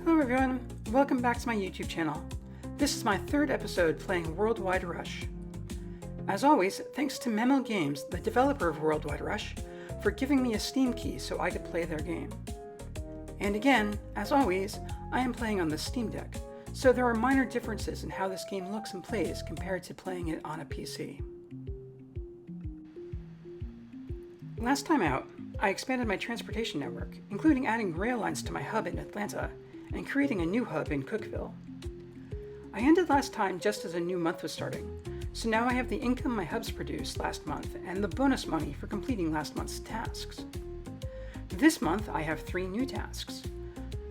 Hello everyone, welcome back to my YouTube channel. This is my third episode playing Worldwide Rush. As always, thanks to Memel Games, the developer of Worldwide Rush, for giving me a Steam key so I could play their game. And again, as always, I am playing on the Steam Deck, so there are minor differences in how this game looks and plays compared to playing it on a PC. Last time out, I expanded my transportation network, including adding rail lines to my hub in Atlanta and creating a new hub in Cookeville. I ended last time just as a new month was starting, so now I have the income my hubs produced last month and the bonus money for completing last month's tasks. This month I have 3 new tasks.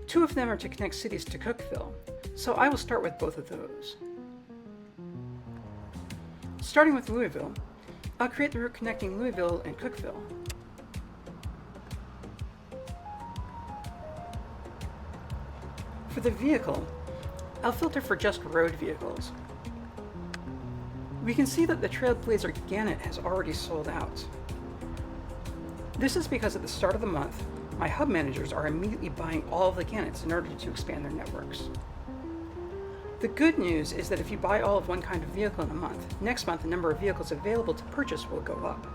2 of them are to connect cities to Cookeville, so I will start with both of those. Starting with Louisville, I'll create the route connecting Louisville and Cookeville. For the vehicle, I'll filter for just road vehicles. We can see that the Trailblazer Gannett has already sold out. This is because at the start of the month, my hub managers are immediately buying all of the Gannets in order to expand their networks. The good news is that if you buy all of one kind of vehicle in a month, next month the number of vehicles available to purchase will go up.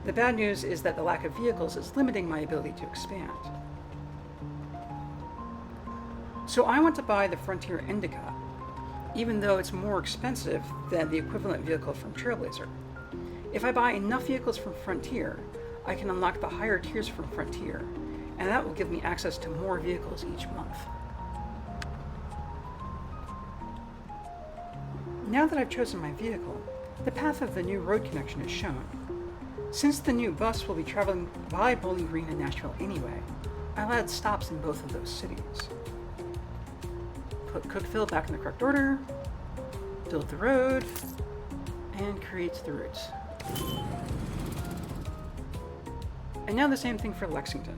The bad news is that the lack of vehicles is limiting my ability to expand. So I want to buy the Frontier Endicott, even though it's more expensive than the equivalent vehicle from Trailblazer. If I buy enough vehicles from Frontier, I can unlock the higher tiers from Frontier, and that will give me access to more vehicles each month. Now that I've chosen my vehicle, the path of the new road connection is shown. Since the new bus will be traveling by Bowling Green and Nashville anyway, I'll add stops in both of those cities. Put Cookeville back in the correct order, build the road, and create the route. And now the same thing for Lexington.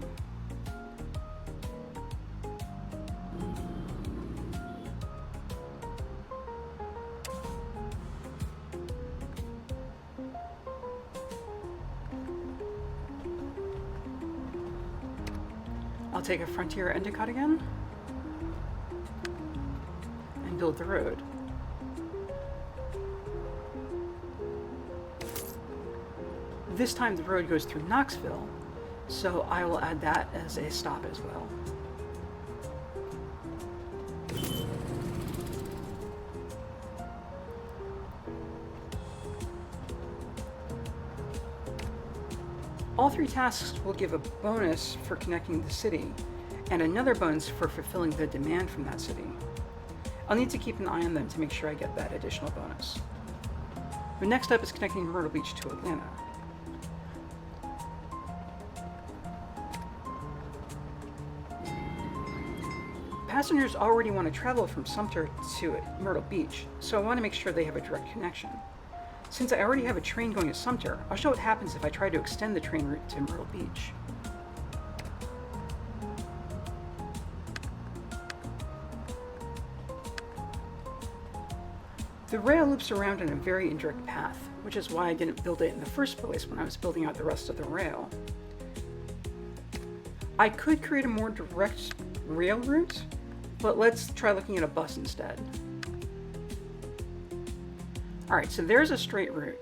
I'll take a Frontier Endicott again, and build the road. This time the road goes through Knoxville, so I will add that as a stop as well. All 3 tasks will give a bonus for connecting the city, and another bonus for fulfilling the demand from that city. I'll need to keep an eye on them to make sure I get that additional bonus. The next step is connecting Myrtle Beach to Atlanta. Passengers already want to travel from Sumter to Myrtle Beach, so I want to make sure they have a direct connection. Since I already have a train going to Sumter, I'll show what happens if I try to extend the train route to Myrtle Beach. The rail loops around in a very indirect path, which is why I didn't build it in the first place when I was building out the rest of the rail. I could create a more direct rail route, but let's try looking at a bus instead. Alright, so there's a straight route,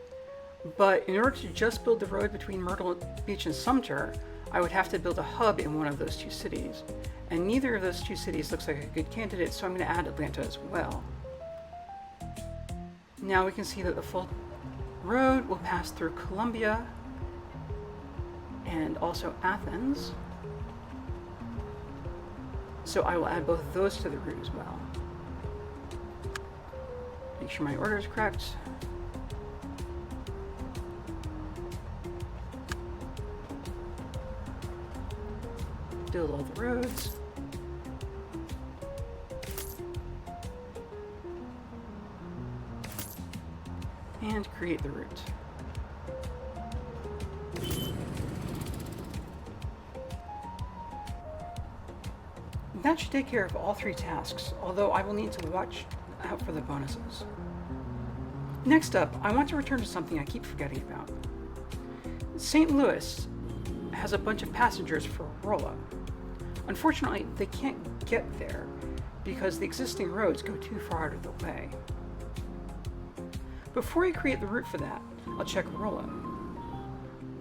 but in order to just build the road between Myrtle Beach and Sumter, I would have to build a hub in one of those 2 cities, and neither of those 2 cities looks like a good candidate, so I'm going to add Atlanta as well. Now we can see that the full road will pass through Columbia and also Athens, so I will add both of those to the route as well. Make sure my order is correct. Build all the roads. And create the route. That should take care of all 3 tasks, although I will need to watch out for the bonuses. Next up, I want to return to something I keep forgetting about. St. Louis has a bunch of passengers for Aurora. Unfortunately, they can't get there because the existing roads go too far out of the way. Before I create the route for that, I'll check Rolla.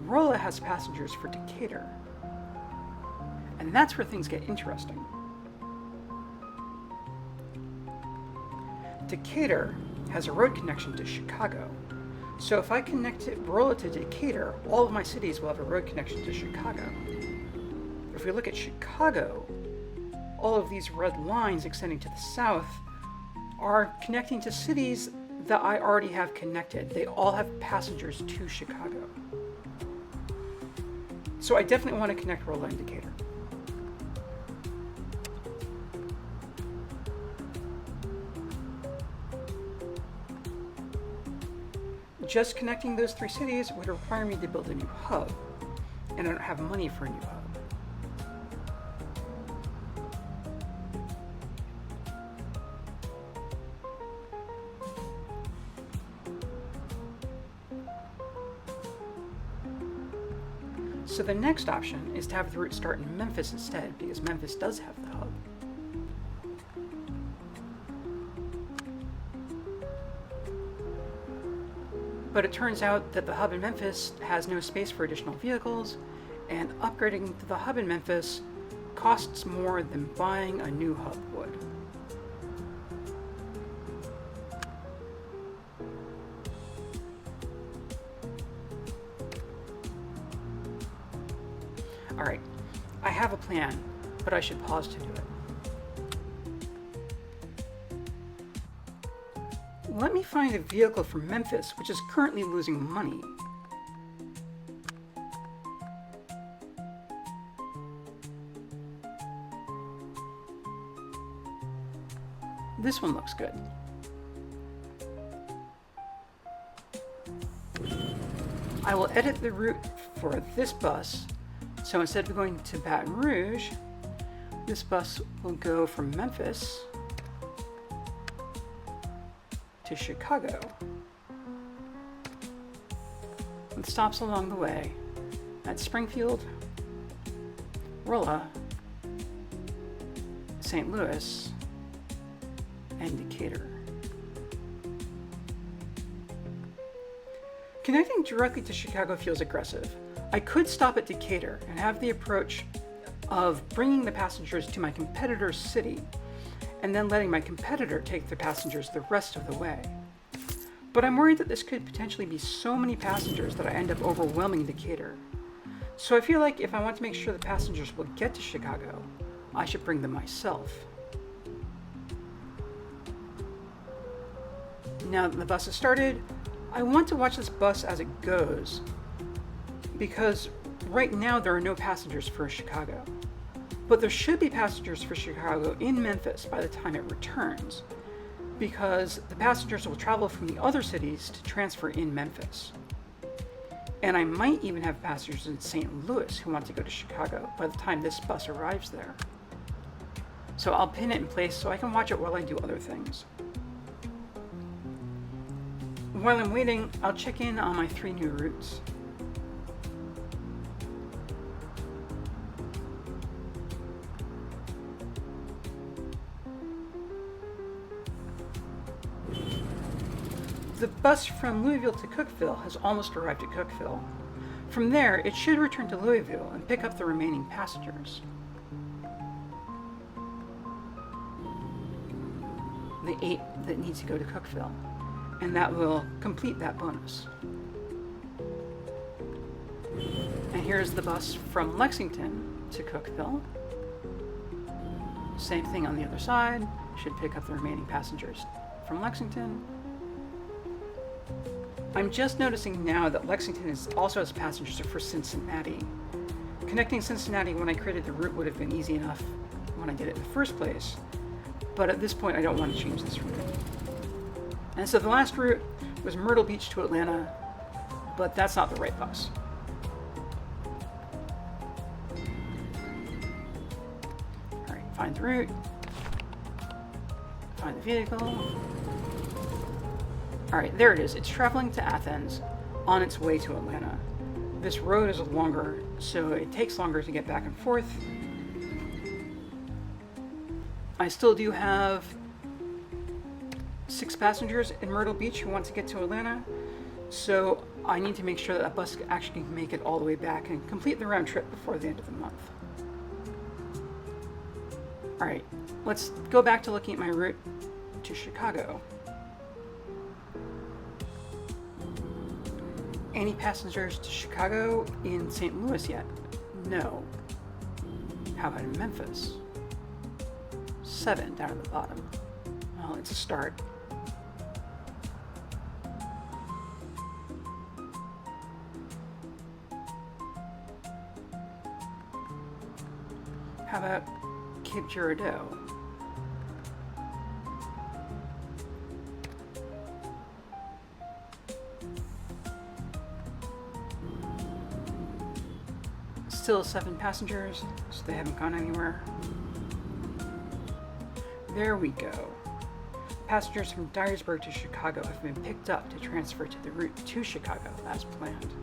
Rolla has passengers for Decatur. And that's where things get interesting. Decatur has a road connection to Chicago. So if I connect Rolla to Decatur, all of my cities will have a road connection to Chicago. If we look at Chicago, all of these red lines extending to the south are connecting to cities that I already have connected. They all have passengers to Chicago. So I definitely want to connect Rolla and Decatur. Just connecting those three cities would require me to build a new hub, and I don't have money for a new hub. So the next option is to have the route start in Memphis instead, because Memphis does have the hub. But it turns out that the hub in Memphis has no space for additional vehicles, and upgrading to the hub in Memphis costs more than buying a new hub would. Alright, I have a plan, but I should pause to do it. Let me find a vehicle from Memphis, which is currently losing money. This one looks good. I will edit the route for this bus, so instead of going to Baton Rouge, this bus will go from Memphis to Chicago, with stops along the way at Springfield, Rolla, St. Louis, and Decatur. Connecting directly to Chicago feels aggressive. I could stop at Decatur and have the approach of bringing the passengers to my competitor's city and then letting my competitor take the passengers the rest of the way. But I'm worried that this could potentially be so many passengers that I end up overwhelming Decatur. So I feel like if I want to make sure the passengers will get to Chicago, I should bring them myself. Now that the bus has started, I want to watch this bus as it goes, because right now there are no passengers for Chicago. But there should be passengers for Chicago in Memphis by the time it returns, because the passengers will travel from the other cities to transfer in Memphis. And I might even have passengers in St. Louis who want to go to Chicago by the time this bus arrives there. So I'll pin it in place so I can watch it while I do other things. While I'm waiting, I'll check in on my 3 new routes. The bus from Louisville to Cookeville has almost arrived at Cookeville. From there, it should return to Louisville and pick up the remaining passengers. The 8 that need to go to Cookeville, and that will complete that bonus. And here's the bus from Lexington to Cookeville. Same thing on the other side, should pick up the remaining passengers from Lexington. I'm just noticing now that Lexington also has passengers for Cincinnati. Connecting Cincinnati when I created the route would have been easy enough when I did it in the first place, but at this point I don't want to change this route. And so the last route was Myrtle Beach to Atlanta, but that's not the right bus. Alright, find the route, find the vehicle. Alright, there it is. It's traveling to Athens on its way to Atlanta. This road is longer, so it takes longer to get back and forth. I still do have 6 passengers in Myrtle Beach who want to get to Atlanta, so I need to make sure that a bus actually can make it all the way back and complete the round trip before the end of the month. Alright, let's go back to looking at my route to Chicago. Any passengers to Chicago in St. Louis yet? No. How about in Memphis? 7 down at the bottom. Well, it's a start. How about Cape Girardeau? Still 7 passengers, so they haven't gone anywhere. There we go. Passengers from Dyersburg to Chicago have been picked up to transfer to the route to Chicago as planned.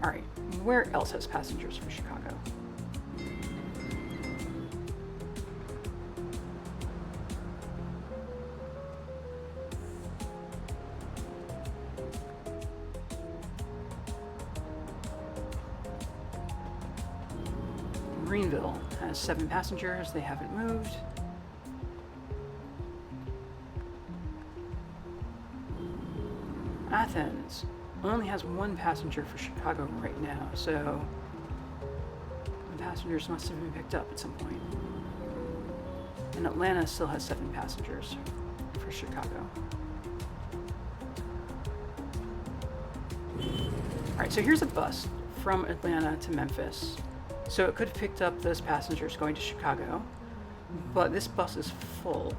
Alright, where else has passengers for Chicago? Greenville has 7 passengers, they haven't moved. Athens only has 1 passenger for Chicago right now, so the passengers must have been picked up at some point. And Atlanta still has 7 passengers for Chicago. Alright, so here's a bus from Atlanta to Memphis. So it could have picked up those passengers going to Chicago, but this bus is full.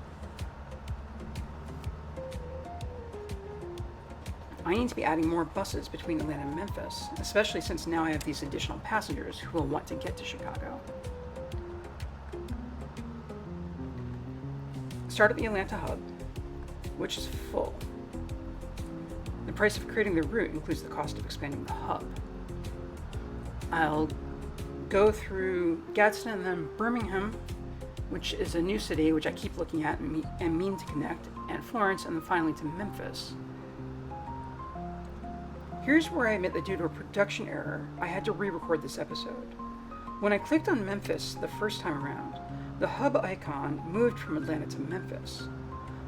I need to be adding more buses between Atlanta and Memphis, especially since now I have these additional passengers who will want to get to Chicago. Start at the Atlanta hub, which is full. The price of creating the route includes the cost of expanding the hub. I'll go through Gadsden and then Birmingham, which is a new city which I keep looking at and mean to connect, and Florence, and then finally to Memphis. Here's where I admit that due to a production error, I had to re-record this episode. When I clicked on Memphis the first time around, the hub icon moved from Atlanta to Memphis.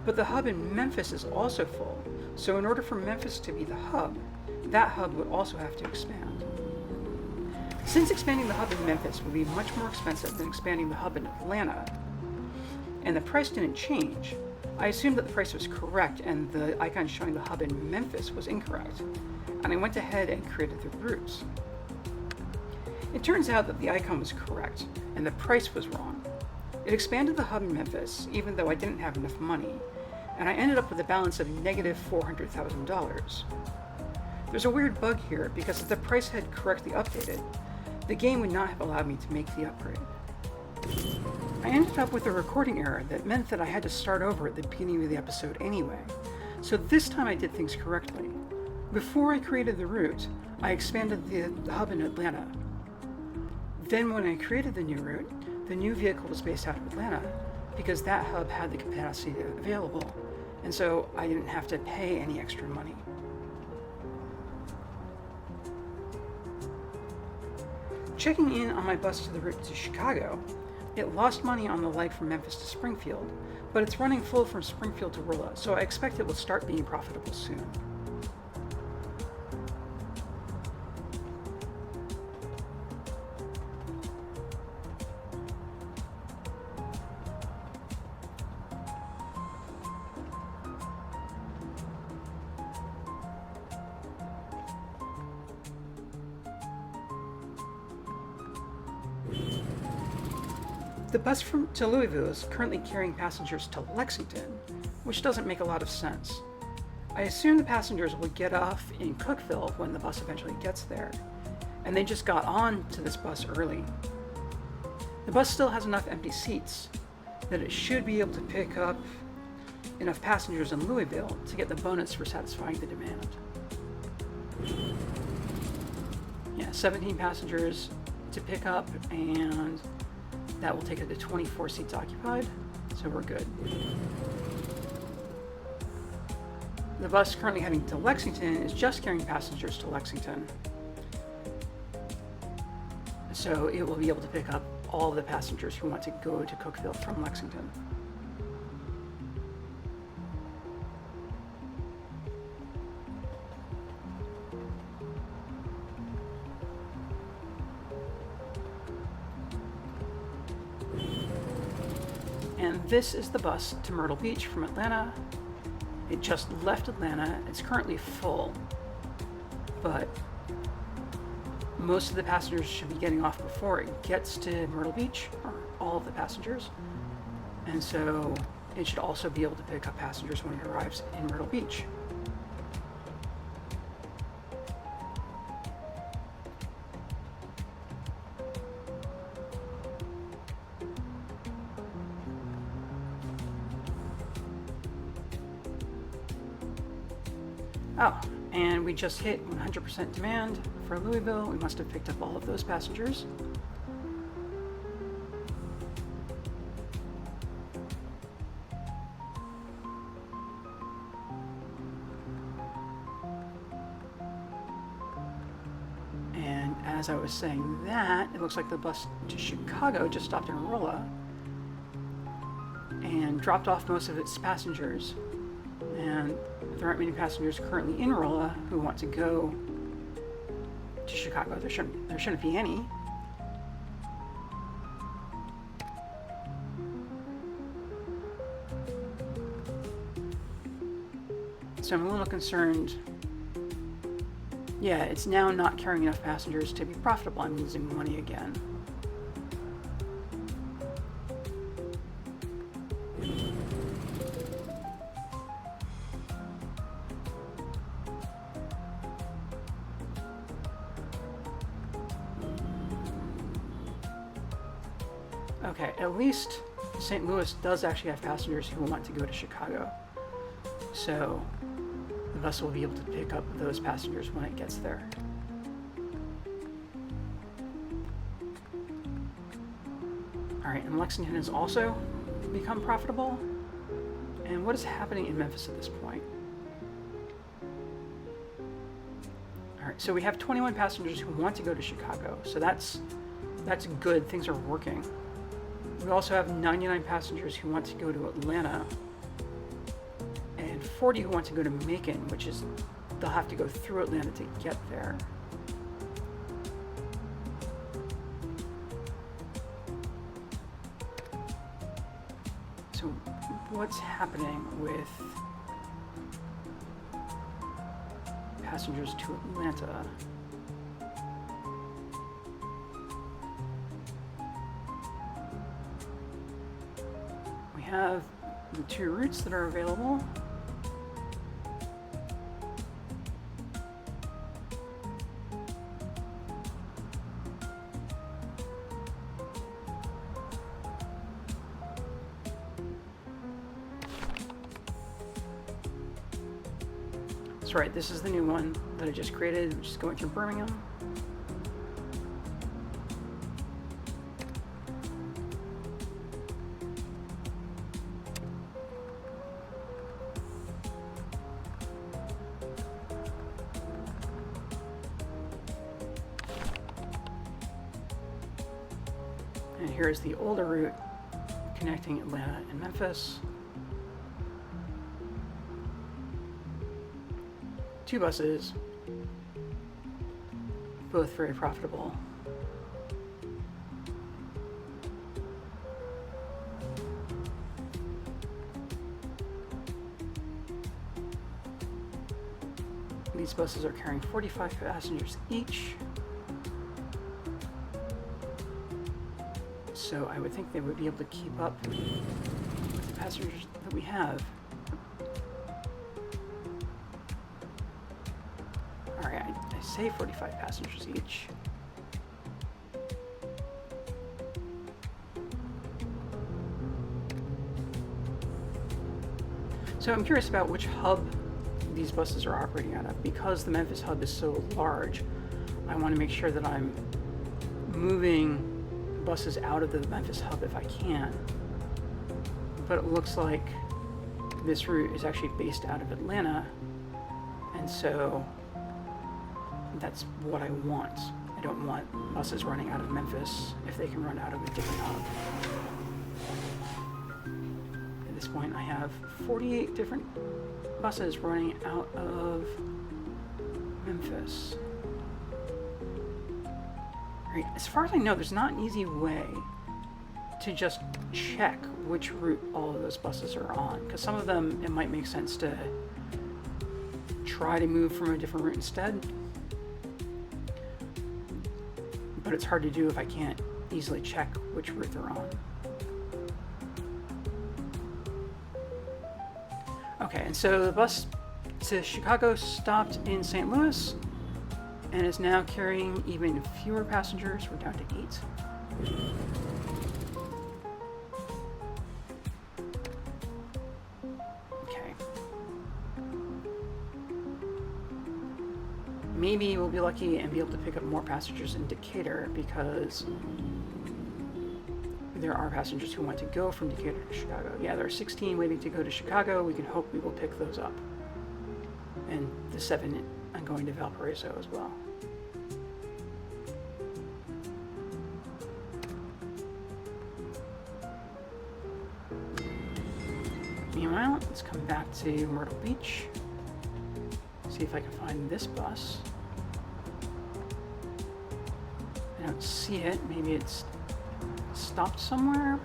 But the hub in Memphis is also full, so in order for Memphis to be the hub, that hub would also have to expand. Since expanding the hub in Memphis would be much more expensive than expanding the hub in Atlanta, and the price didn't change, I assumed that the price was correct and the icon showing the hub in Memphis was incorrect, and I went ahead and created the routes. It turns out that the icon was correct, and the price was wrong. It expanded the hub in Memphis, even though I didn't have enough money, and I ended up with a balance of negative $400,000. There's a weird bug here, because if the price had correctly updated, the game would not have allowed me to make the upgrade. I ended up with a recording error that meant that I had to start over at the beginning of the episode anyway, so this time I did things correctly. Before I created the route, I expanded the hub in Atlanta. Then when I created the new route, the new vehicle was based out of Atlanta, because that hub had the capacity available, and so I didn't have to pay any extra money. Checking in on my bus to the route to Chicago, it lost money on the leg from Memphis to Springfield, but it's running full from Springfield to Rolla, so I expect it will start being profitable soon. The bus to Louisville is currently carrying passengers to Lexington, which doesn't make a lot of sense. I assume the passengers will get off in Cookeville when the bus eventually gets there, and they just got on to this bus early. The bus still has enough empty seats that it should be able to pick up enough passengers in Louisville to get the bonus for satisfying the demand. Yeah, 17 passengers to pick up, and that will take it to 24 seats occupied, so we're good. The bus currently heading to Lexington is just carrying passengers to Lexington, so it will be able to pick up all of the passengers who want to go to Cookeville from Lexington. And this is the bus to Myrtle Beach from Atlanta. It just left Atlanta. It's currently full, but most of the passengers should be getting off before it gets to Myrtle Beach, or all of the passengers. And so it should also be able to pick up passengers when it arrives in Myrtle Beach. Oh, and we just hit 100% demand for Louisville. We must have picked up all of those passengers. And as I was saying that, it looks like the bus to Chicago just stopped in Rolla and dropped off most of its passengers. And there aren't many passengers currently in Rolla who want to go to Chicago. There shouldn't be any. So I'm a little concerned. Yeah, it's now not carrying enough passengers to be profitable. I'm losing money again. Okay, at least St. Louis does actually have passengers who want to go to Chicago. So the bus will be able to pick up those passengers when it gets there. Alright, and Lexington has also become profitable. And what is happening in Memphis at this point? Alright, so we have 21 passengers who want to go to Chicago. So that's good, things are working. We also have 99 passengers who want to go to Atlanta, and 40 who want to go to Macon, which is, they'll have to go through Atlanta to get there. So what's happening with passengers to Atlanta? We have the two routes that are available. That's right, this is the new one that I just created, which is going through Birmingham. And here's the older route connecting Atlanta and Memphis. Two buses, both very profitable. These buses are carrying 45 passengers each. So I would think they would be able to keep up with the passengers that we have. Alright, I say 45 passengers each. So I'm curious about which hub these buses are operating out of. Because the Memphis hub is so large, I want to make sure that I'm moving buses out of the Memphis hub if I can. But it looks like this route is actually based out of Atlanta, and so that's what I want. I don't want buses running out of Memphis if they can run out of a different hub. At this point, I have 48 different buses running out of Memphis. Right. As far as I know, there's not an easy way to just check which route all of those buses are on, because some of them, it might make sense to try to move from a different route instead. But it's hard to do if I can't easily check which route they're on. Okay, and so the bus to Chicago stopped in St. Louis and is now carrying even fewer passengers. We're down to 8. Okay. Maybe we'll be lucky and be able to pick up more passengers in Decatur, because there are passengers who want to go from Decatur to Chicago. Yeah, there are 16 waiting to go to Chicago. We can hope we will pick those up. And the 7 going to Valparaiso as well. Meanwhile, let's come back to Myrtle Beach. See if I can find this bus. I don't see it. Maybe it's stopped somewhere.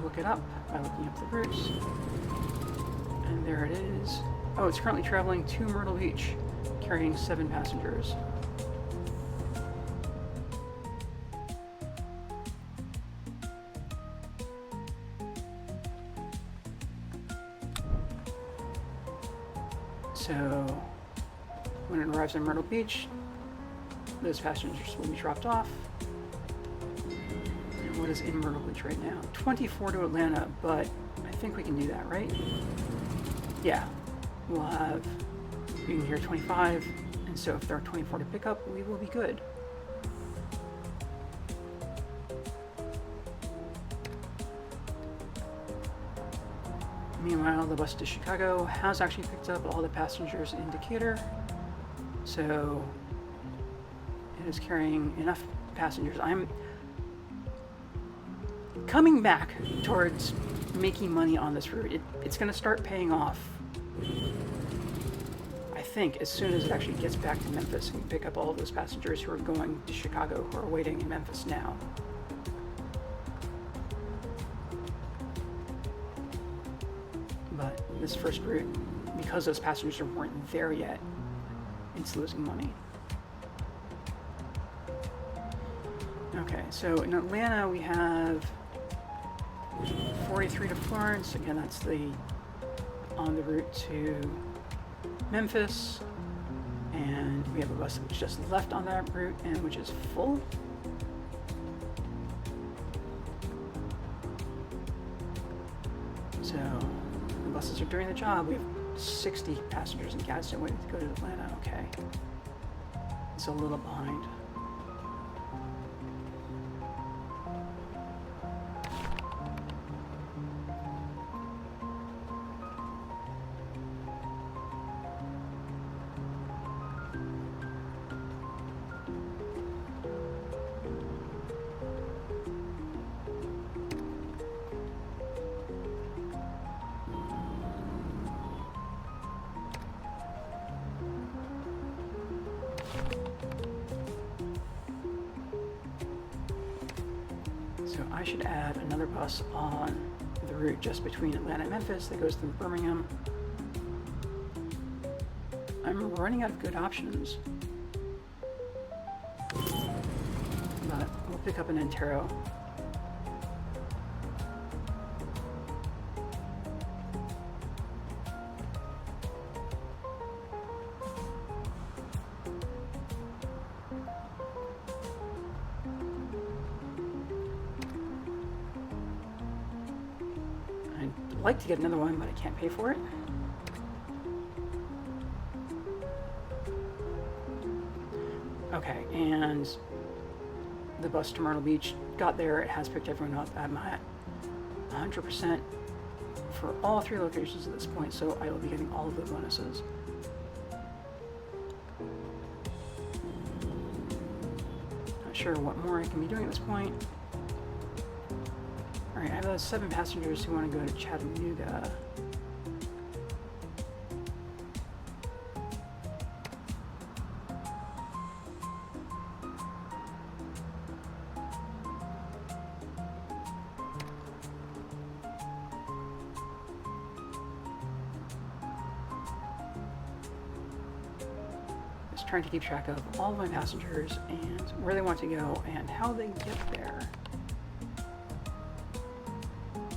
Look it up by looking up the routes. And there it is. Oh, it's currently traveling to Myrtle Beach, carrying 7 passengers. So when it arrives in Myrtle Beach, those passengers will be dropped off. And what is in Myrtle Beach right now? 24 to Atlanta, but I think we can do that, right? Yeah, we can hear 25, and so if there are 24 to pick up, we will be good. Meanwhile, the bus to Chicago has actually picked up all the passengers in Decatur, so it is carrying enough passengers. I'm coming back towards making money on this route. It's going to start paying off, I think, as soon as it actually gets back to Memphis and pick up all of those passengers who are going to Chicago, who are waiting in Memphis now. But this first route, because those passengers weren't there yet, it's losing money. Okay, so in Atlanta we have 43 to Florence. Again, that's on the route to Memphis. And we have a bus which just left on that route and which is full. So the buses are doing the job. We have 60 passengers in Gadsden waiting to go to Atlanta. Okay. It's a little behind. So I should add another bus on the route just between Atlanta and Memphis that goes through Birmingham. I'm running out of good options, but we'll pick up an Antero. like to get another one, but I can't pay for it. Okay, and the bus to Myrtle Beach got there. It has picked everyone up. I'm at 100% for all 3 locations at this point, so I will be getting all of the bonuses. Not sure what more I can be doing at this point. Alright, I have 7 passengers who want to go to Chattanooga. Just trying to keep track of all of my passengers and where they want to go and how they get there.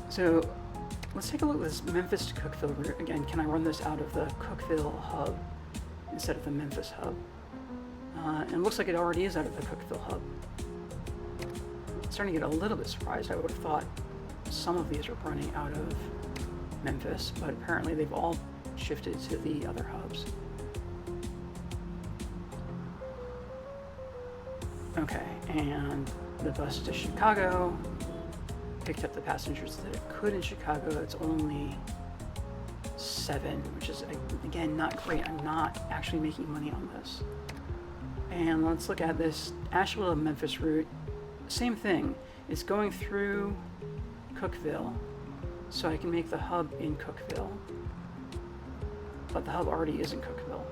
So let's take a look at this Memphis to Cookeville route. Again, can I run this out of the Cookeville hub instead of the Memphis hub? And it looks like it already is out of the Cookeville hub. I'm starting to get a little bit surprised. I would have thought some of these are running out of Memphis, but apparently they've all shifted to the other hubs. Okay, and the bus to Chicago picked up the passengers that it could in Chicago. It's only 7, which is, again, not great. I'm not actually making money on this. And let's look at this Asheville to Memphis route. Same thing. It's going through Cookeville, so I can make the hub in Cookeville. But the hub already is in Cookeville.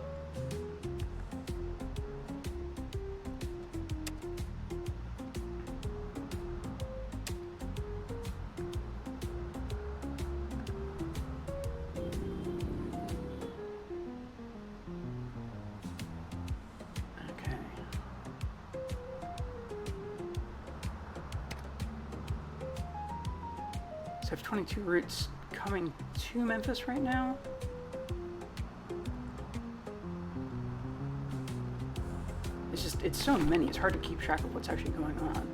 So I have 22 routes coming to Memphis right now. It's so many, it's hard to keep track of what's actually going on.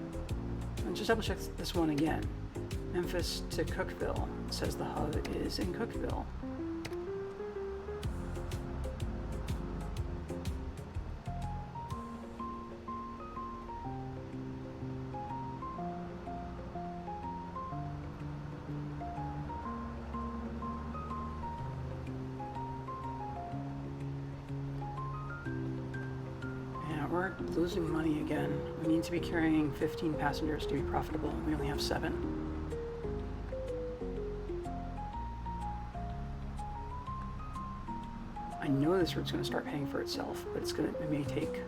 And just double check this one again. Memphis to Cookeville. It says the hub is in Cookeville. We're losing money again. We need to be carrying 15 passengers to be profitable, and we only have 7. I know this route's going to start paying for itself, but it may take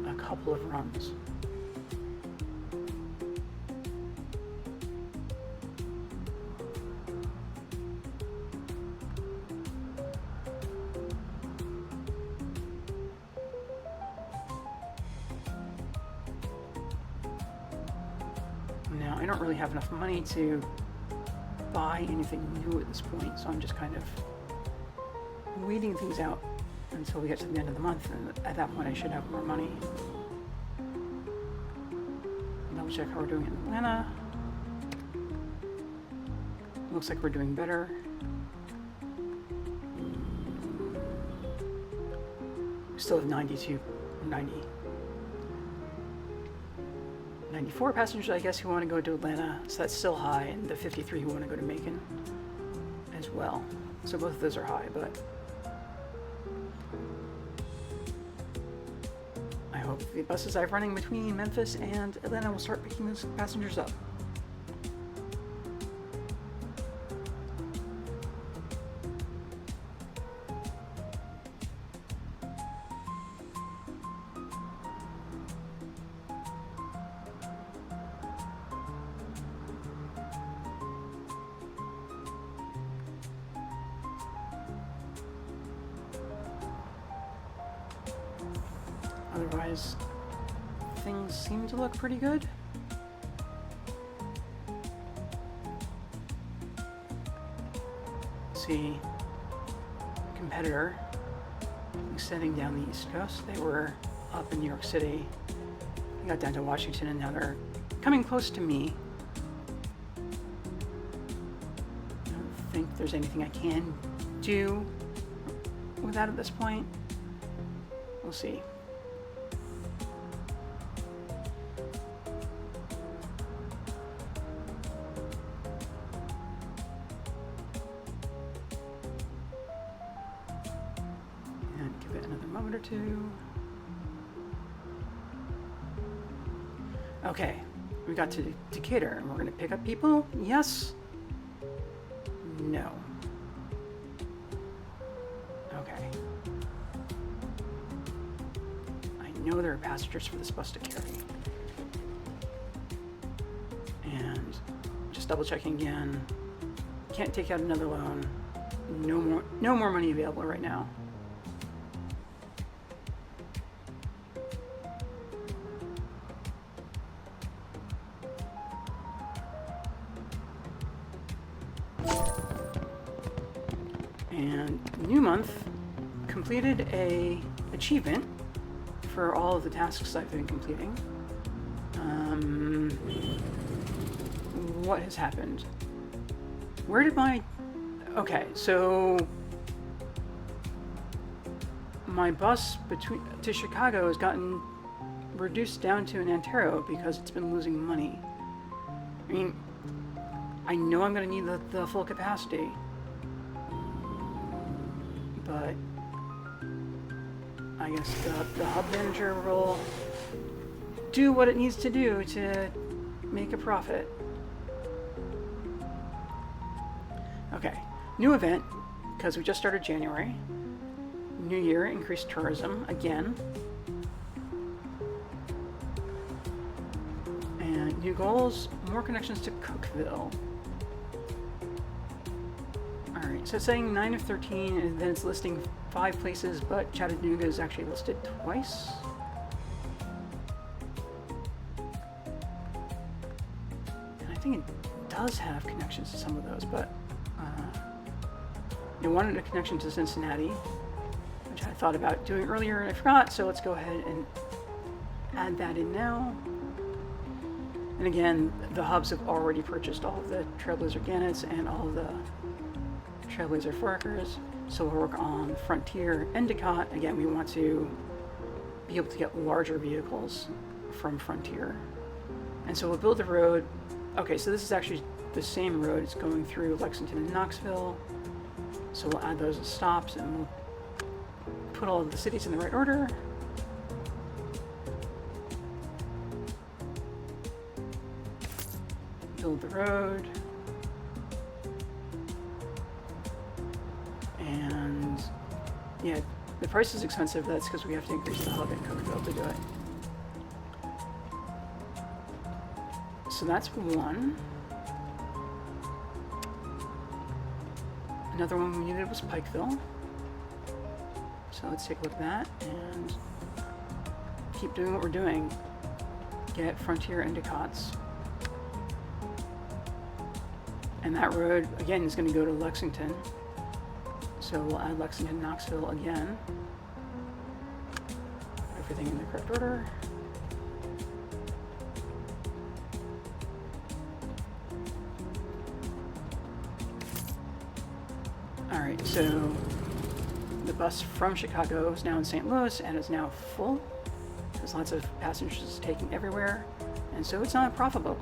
a couple of runs. Now, I don't really have enough money to buy anything new at this point, so I'm just kind of waiting things out until we get to the end of the month, and at that point I should have more money. Double check how we're doing in Atlanta. Looks like we're doing better. We still have 94 passengers, I guess, who want to go to Atlanta, so that's still high, and the 53 who want to go to Macon as well. So both of those are high, but I hope the buses I'm running between Memphis and Atlanta will start picking those passengers up. Otherwise, things seem to look pretty good. See, competitor extending down the East Coast. They were up in New York City. They got down to Washington, and now they're coming close to me. there's anything I can do with that at this point. We'll see. And give it another moment or two. Okay, we got to Decatur, and we're going to pick up people? Yes? No. Okay. I know there are passengers for this bus to carry. And just double checking again. Can't take out another loan. No more money available right now. And new month, completed a achievement for all of the tasks I've been completing. What has happened? Where did my... Okay, so my bus to Chicago has gotten reduced down to an Antero because it's been losing money. I mean, I know I'm going to need the full capacity. But I guess the hub manager will do what it needs to do to make a profit. Okay, new event, because we just started January. New year, increased tourism again. And new goals, more connections to Cookeville. Alright, so it's saying 9 of 13, and then it's listing 5 places, but Chattanooga is actually listed twice. And I think it does have connections to some of those, but it wanted a connection to Cincinnati, which I thought about doing earlier and I forgot, so let's go ahead and add that in now. And again, the hubs have already purchased all of the Trailblazer Gannets and all of the Trailblazer Forackers, so we'll work on Frontier Endicott. Again, we want to be able to get larger vehicles from Frontier. And so we'll build the road. Okay, so this is actually the same road. It's going through Lexington and Knoxville. So we'll add those as stops and we'll put all of the cities in the right order. Build the road. And yeah, the price is expensive. That's because we have to increase the hub in Cookeville to do it. So that's one. Another one we needed was Pikeville. So let's take a look at that and keep doing what we're doing. Get Frontier Endicotts. And that road, again, is going to go to Lexington. So we'll add Lexington, Knoxville again. Everything in the correct order. Alright, so the bus from Chicago is now in St. Louis and is now full. There's lots of passengers taking everywhere, and so it's not profitable.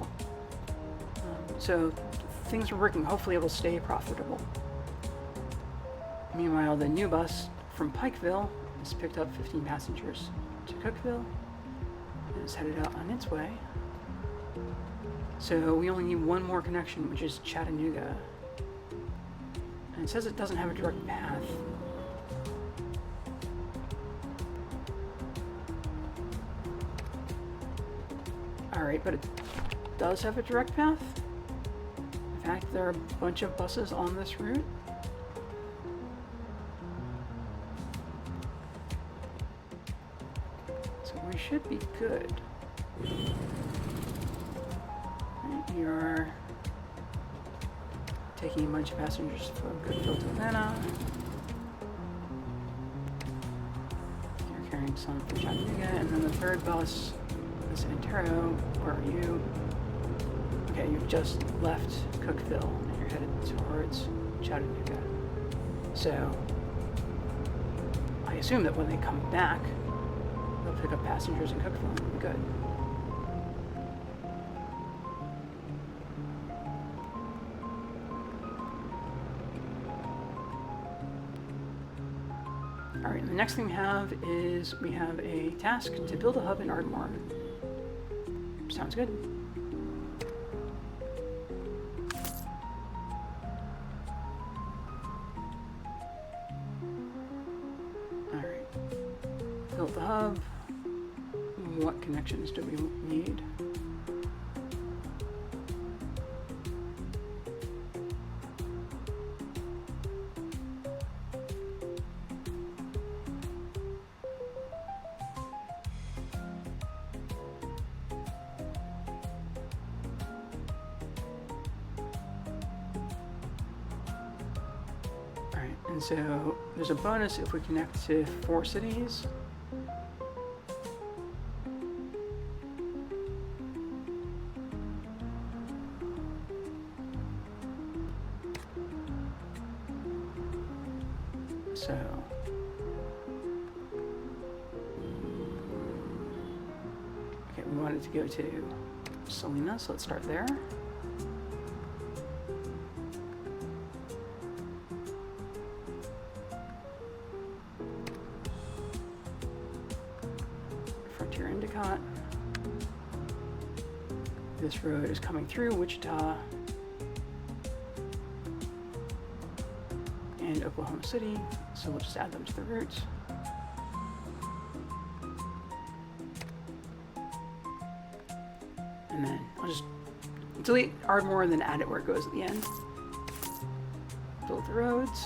So things are working. Hopefully it will stay profitable. Meanwhile, the new bus from Pikeville has picked up 15 passengers to Cookeville and is headed out on its way. So we only need one more connection, which is Chattanooga. And it says it doesn't have a direct path. Alright, but it does have a direct path. In fact, there are a bunch of buses on this route. So we should be good. Right, we are taking a bunch of passengers from Cookeville to Atlanta. You're carrying some from Chattanooga, and then the third bus is Antero. Where are you? Okay, you've just left Cookeville and you're headed towards Chattanooga. So I assume that when they come back, they'll pick up passengers and cook for them. Good. All right, the next thing we have is we have a task to build a hub in Ardmore. Sounds good. All right, built the hub. What connections do we need? And so there's a bonus if we connect to 4 cities. So okay, we wanted to go to Salina, so let's start there. This road is coming through Wichita and Oklahoma City, so we'll just add them to the routes. And then I'll just delete Ardmore and then add it where it goes at the end. Build the roads.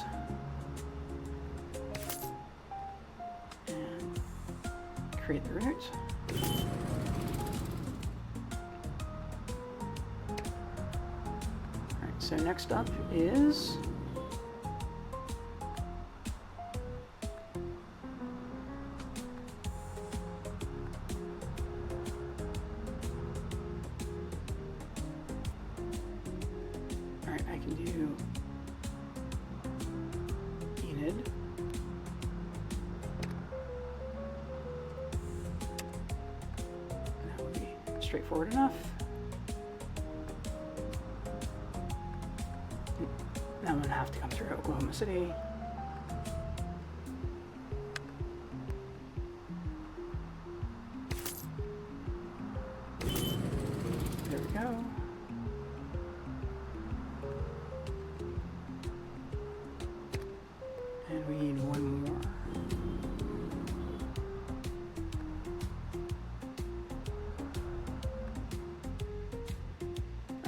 And create the routes. So next up is all right, I can do Enid. That would be straightforward enough. Now I'm going to have to come through Oklahoma City. There we go. And we need one more.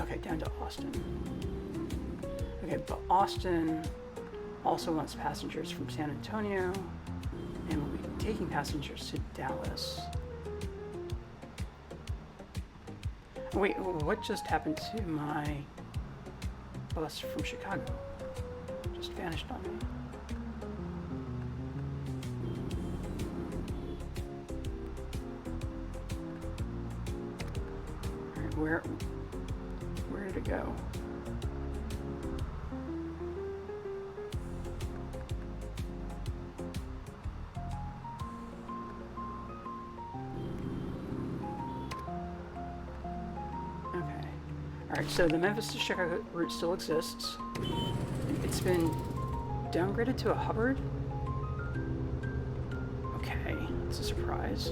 Okay, down to Austin. Okay, but Austin also wants passengers from San Antonio, and we'll be taking passengers to Dallas. Wait, what just happened to my bus from Chicago? Just vanished on me. All right, where did it go? Alright, so the Memphis to Chicago route still exists. It's been downgraded to a Hubbard. Okay, it's a surprise.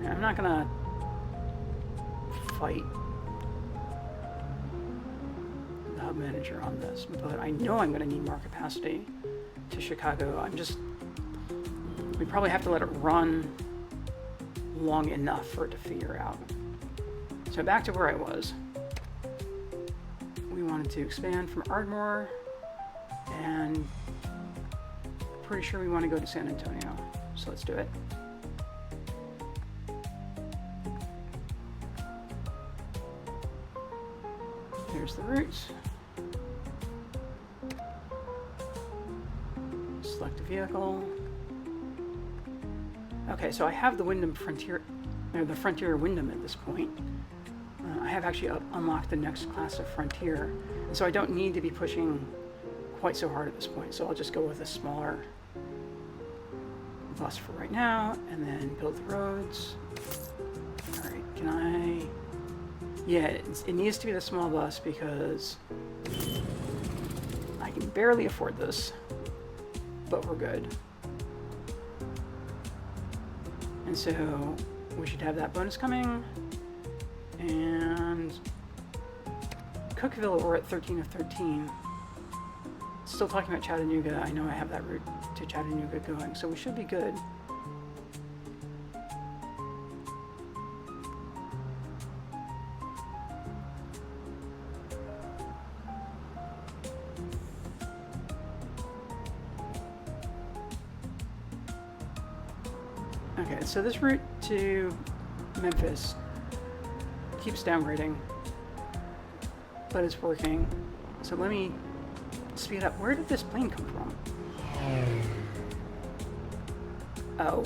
I'm not gonna fight the hub manager on this, but I know I'm gonna need more capacity to Chicago. We probably have to let it run long enough for it to figure out. So back to where I was. We wanted to expand from Ardmore, and pretty sure we want to go to San Antonio. So let's do it. Here's the routes. Select a vehicle. Okay, so I have the Wyndham Frontier, or the Frontier Wyndham at this point. I have actually unlocked the next class of Frontier, and so I don't need to be pushing quite so hard at this point, so I'll just go with a smaller bus for right now, and then build the roads. Alright, can I... Yeah, it needs to be the small bus because I can barely afford this, but we're good. And so we should have that bonus coming. And Cookville, we're at 13 of 13. Still talking about Chattanooga. I know I have that route to Chattanooga going, so we should be good. Okay, so this route to Memphis keeps downgrading, but it's working. So let me speed up. Where did this plane come from? Oh.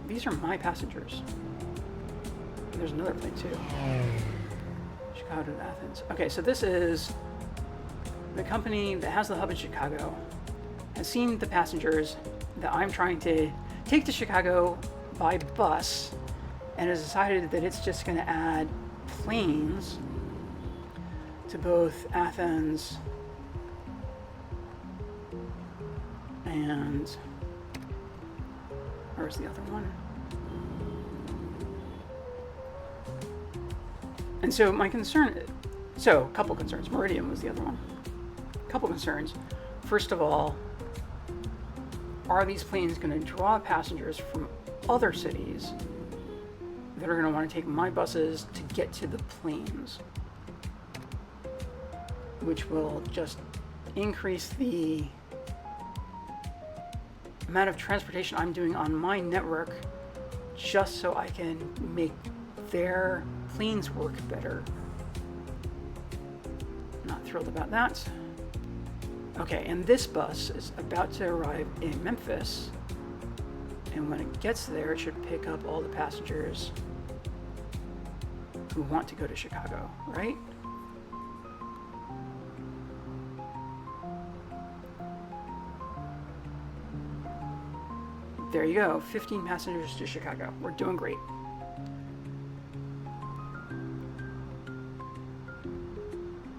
These are my passengers. There's another plane too. Chicago to Athens. Okay, so this is the company that has the hub in Chicago, has seen the passengers that I'm trying to take to Chicago by bus, and has decided that it's just going to add planes to both Athens and where's the other one? And so my concern, so a couple concerns. Meridian was the other one. A couple concerns. First of all, are these planes going to draw passengers from other cities that are going to want to take my buses to get to the planes, which will just increase the amount of transportation I'm doing on my network just so I can make their planes work better. Not thrilled about that. Okay, and this bus is about to arrive in Memphis, and when it gets there, it should pick up all the passengers who want to go to Chicago, right? There you go, 15 passengers to Chicago. We're doing great.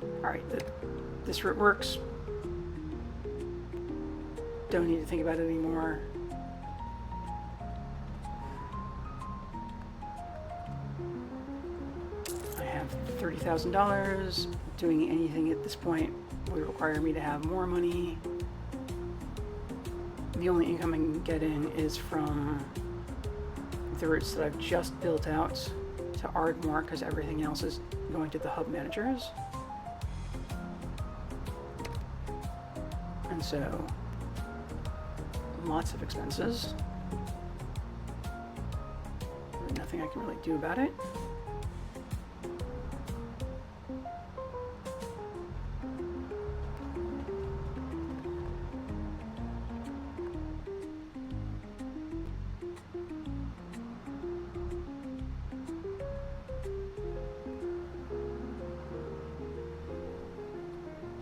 All right, this route works. Don't need to think about it anymore. I have $30,000. Doing anything at this point would require me to have more money. The only income I'm getting is from the routes that I've just built out to Ardmore, because everything else is going to the hub managers. And so lots of expenses. Nothing I can really do about it.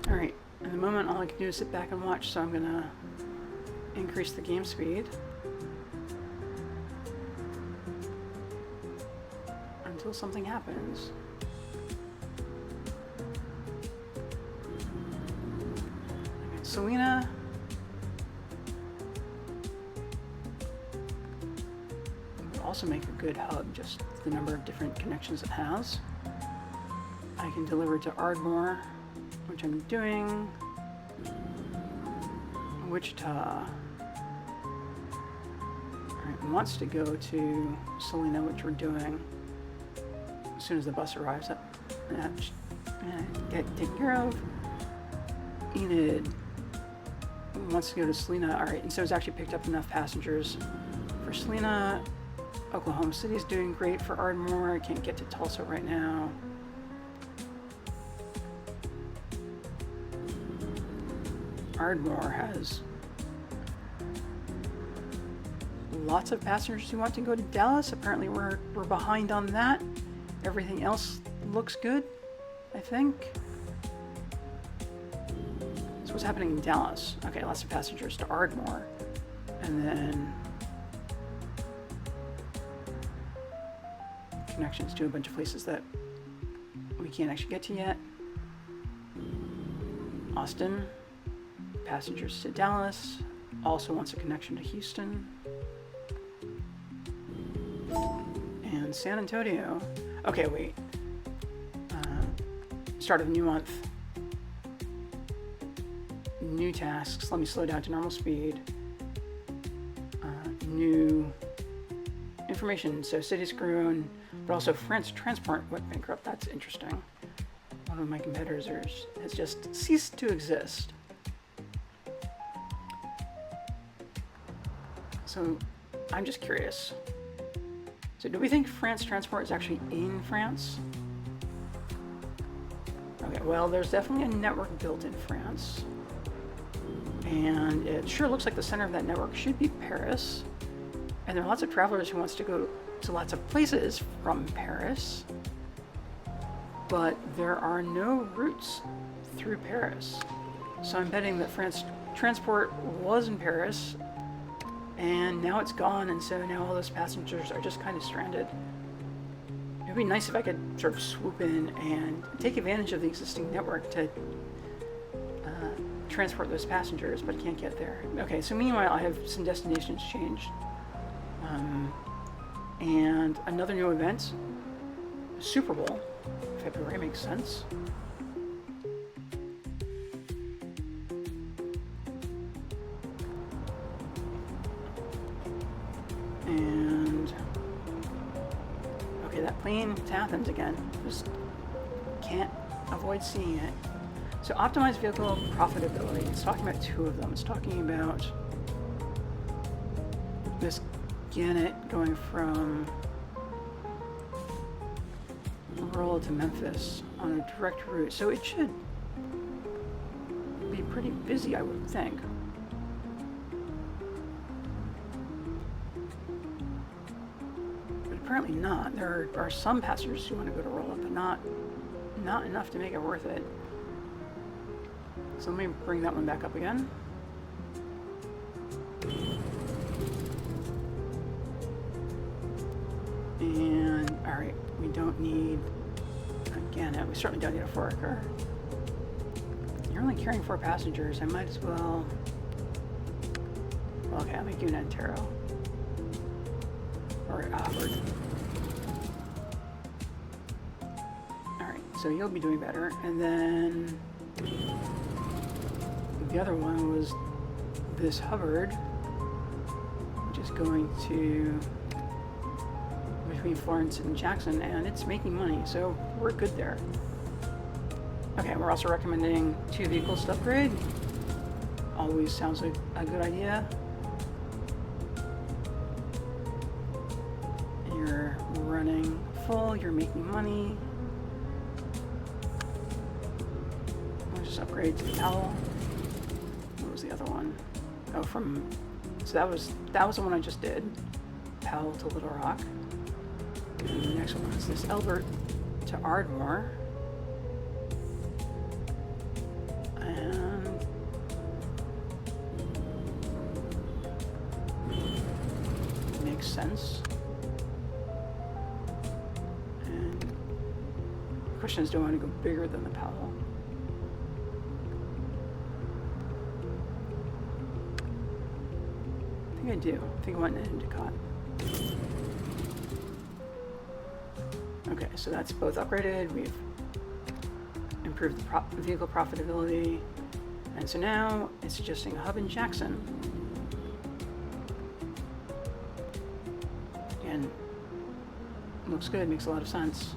Alright, at the moment all I can do is sit back and watch, so I'm gonna increase the game speed until something happens. Okay, Selena. Would also make a good hub, just the number of different connections it has. I can deliver to Ardmore, which I'm doing. Wichita. Wants to go to Selena, which we're doing as soon as the bus arrives. Get taken care of. Enid wants to go to Selena. All right, and so it's actually picked up enough passengers for Selena. Oklahoma City's doing great for Ardmore. I can't get to Tulsa right now. Ardmore has lots of passengers who want to go to Dallas. Apparently we're behind on that. Everything else looks good, I think. So what's happening in Dallas? Okay, lots of passengers to Ardmore. And then connections to a bunch of places that we can't actually get to yet. Austin, passengers to Dallas, also wants a connection to Houston. And San Antonio. Okay, wait. Start of a new month. New tasks. Let me slow down to normal speed. New information. So cities grown, but also France transport went bankrupt. That's interesting. One of my competitors has just ceased to exist. So I'm just curious. So do we think France transport is actually in France? Okay, well, there's definitely a network built in France. And it sure looks like the center of that network should be Paris. And there are lots of travelers who wants to go to lots of places from Paris. But there are no routes through Paris. So I'm betting that France transport was in Paris, and now it's gone, and so now all those passengers are just kind of stranded. It would be nice if I could sort of swoop in and take advantage of the existing network to transport those passengers, but I can't get there. Okay, so meanwhile I have some destinations changed. And another new event, Super Bowl. February makes sense. And okay, that plane to Athens again. Just can't avoid seeing it. So optimized vehicle profitability. It's talking about two of them. It's talking about this Gannett going from rural to Memphis on a direct route. So it should be pretty busy, I would think. But apparently not. There are some passengers who want to go to Rolla, but not enough to make it worth it. So let me bring that one back up again. And alright, we don't need we certainly don't need a foraker. You're only carrying 4 passengers. I might as well. Okay, I'll make you an Antero. Or Hubbard. Alright, so you'll be doing better. And then the other one was this Hubbard, which is going to between Florence and Jackson, and it's making money, so we're good there. Okay, we're also recommending 2 vehicles to upgrade. Always sounds like a good idea. You're running full, you're making money. We'll just upgrade to the Powell. What was the other one? Oh, so that was the one I just did. Powell to Little Rock. And the next one is this Elbert to Ardmore. And makes sense. And the question is, do I want to go bigger than the Powell? I think I do. I think I want an Endicott. Okay, so that's both upgraded. We've improved the vehicle profitability. And so now it's suggesting a hub in Jackson. Again, looks good, makes a lot of sense.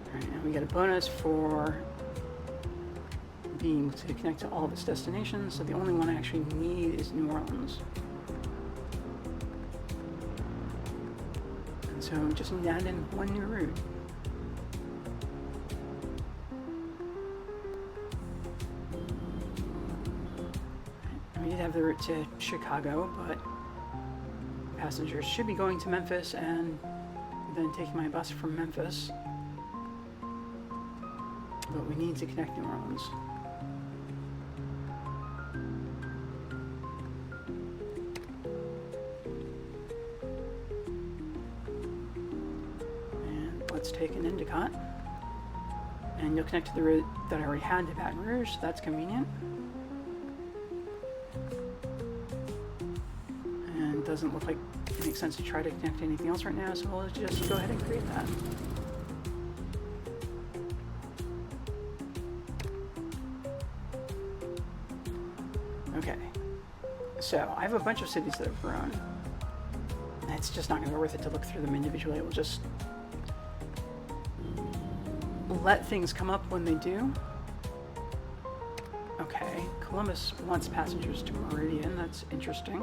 Alright, and we get a bonus for being able to connect to all of its destinations, so the only one I actually need is New Orleans. And so just need to add in one new route. have the route to Chicago, but passengers should be going to Memphis and then taking my bus from Memphis. But we need to connect New Orleans. And let's take an Endicott. And you'll connect to the route that I already had to Baton Rouge, so that's convenient. And it doesn't look like it makes sense to try to connect to anything else right now, so we'll just go ahead and create that. Okay, so I have a bunch of cities that have grown. It's just not going to be worth it to look through them individually. It will just let things come up when they do. Okay, Columbus wants passengers to Meridian. That's interesting.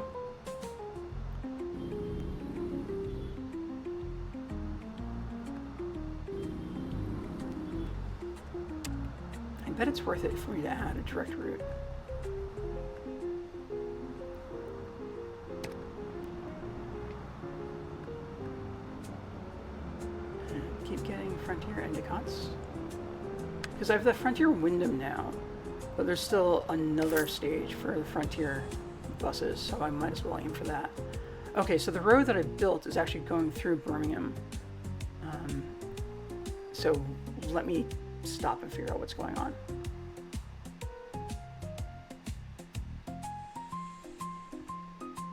I bet it's worth it for me to add a direct route. Keep getting Frontier Endicotts. Because I have the Frontier Wyndham now, but there's still another stage for the Frontier buses, so I might as well aim for that. Okay, so the road that I built is actually going through Birmingham. So let me stop and figure out what's going on.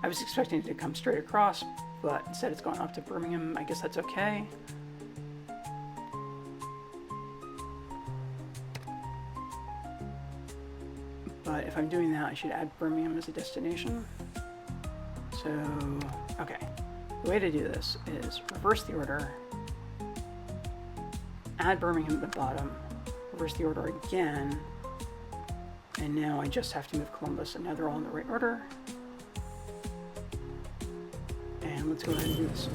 I was expecting it to come straight across, but instead it's going up to Birmingham. I guess that's okay. But if I'm doing that, I should add Birmingham as a destination. So, okay. The way to do this is reverse the order, add Birmingham at the bottom, reverse the order again, and now I just have to move Columbus, and now they're all in the right order. And let's go ahead and do this.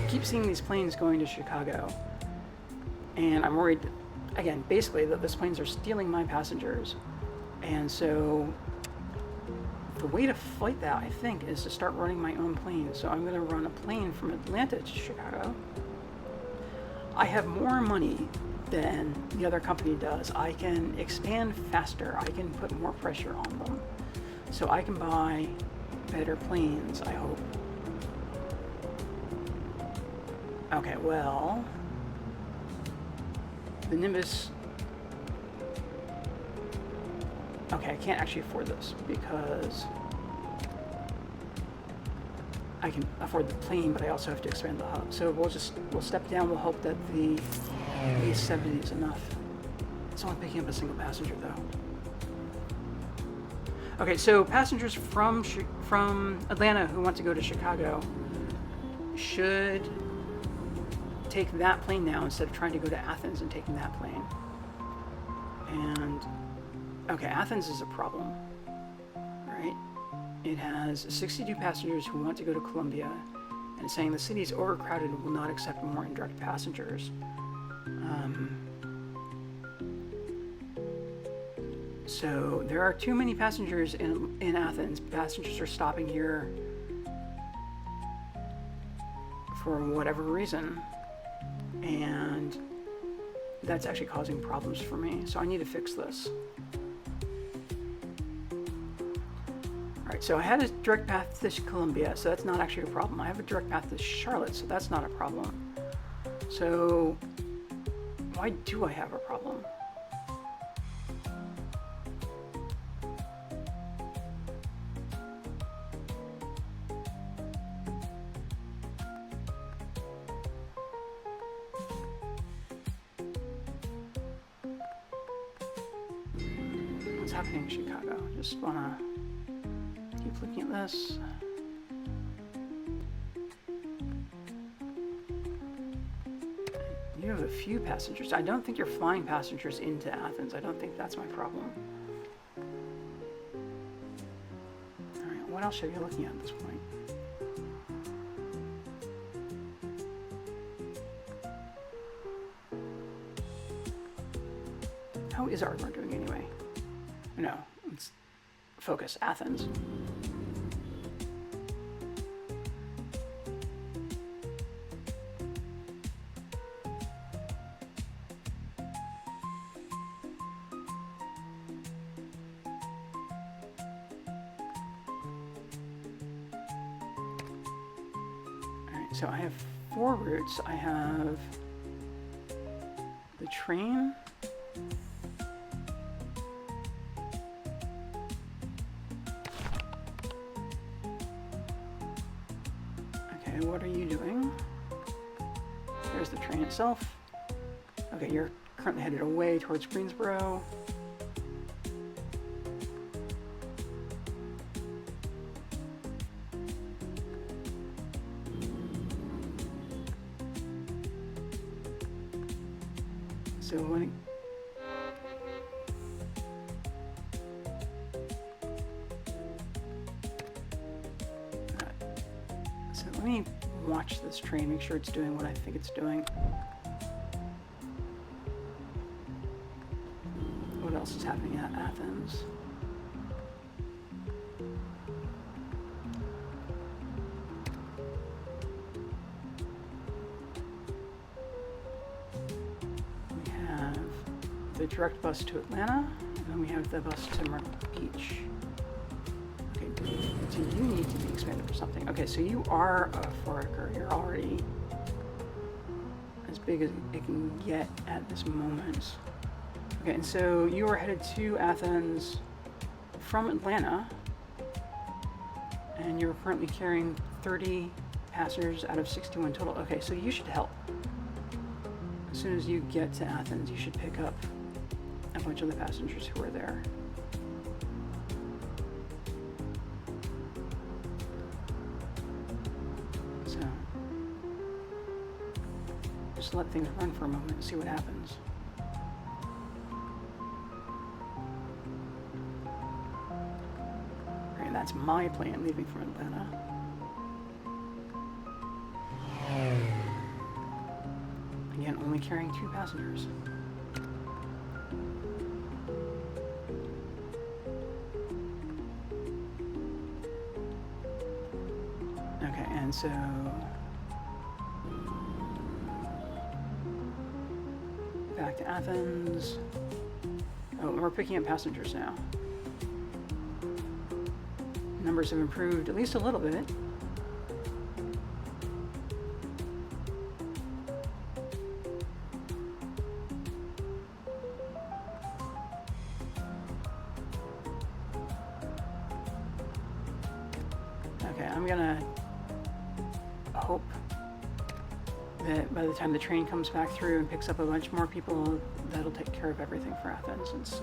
Keep seeing these planes going to Chicago, and I'm worried, again, basically that these planes are stealing my passengers, and so the way to fight that, I think, is to start running my own plane. So I'm going to run a plane from Atlanta to Chicago. I have more money than the other company does. I can expand faster. I can put more pressure on them, so I can buy better planes, I hope. Okay, well, the Nimbus, okay, I can't actually afford this because I can afford the plane, but I also have to expand the hub. So we'll step down, we'll hope that the A70 is enough. It's only picking up a single passenger though. Okay, so passengers from Atlanta who want to go to Chicago should take that plane now instead of trying to go to Athens and taking that plane. And okay, Athens is a problem, right? It has 62 passengers who want to go to Columbia, and it's saying the city is overcrowded and will not accept more indirect passengers. So there are too many passengers in Athens. Passengers are stopping here for whatever reason, and that's actually causing problems for me. So I need to fix this. All right, so I had a direct path to Columbia, so that's not actually a problem. I have a direct path to Charlotte, so that's not a problem. So why do I have a problem? What's happening in Chicago? Just wanna keep looking at this. You have a few passengers. I don't think you're flying passengers into Athens. I don't think that's my problem. Alright, what else should I be looking at this point? How is Ardmore doing anyway? No, let's focus. Athens. So I have 4 routes. I have the train. Okay, what are you doing? There's the train itself. Okay, you're currently headed away towards Greensboro. So when so let me watch this train, make sure it's doing what I think it's doing. What else is happening at Athens? The direct bus to Atlanta, and then we have the bus to Myrtle Beach. Okay, so you need to be expanded for something. Okay, so you are a foraker. You're already as big as it can get at this moment. Okay, and so you are headed to Athens from Atlanta, and you're currently carrying 30 passengers out of 61 total. Okay, so you should help. As soon as you get to Athens, you should pick up a bunch of the passengers who are there. So, just let things run for a moment and see what happens. Alright, that's my plan leaving from Atlanta. Again, only carrying 2 passengers. Okay, and so back to Athens. Oh, we're picking up passengers now. Numbers have improved at least a little bit. Okay, I'm gonna hope that by the time the train comes back through and picks up a bunch more people, that'll take care of everything for Athens.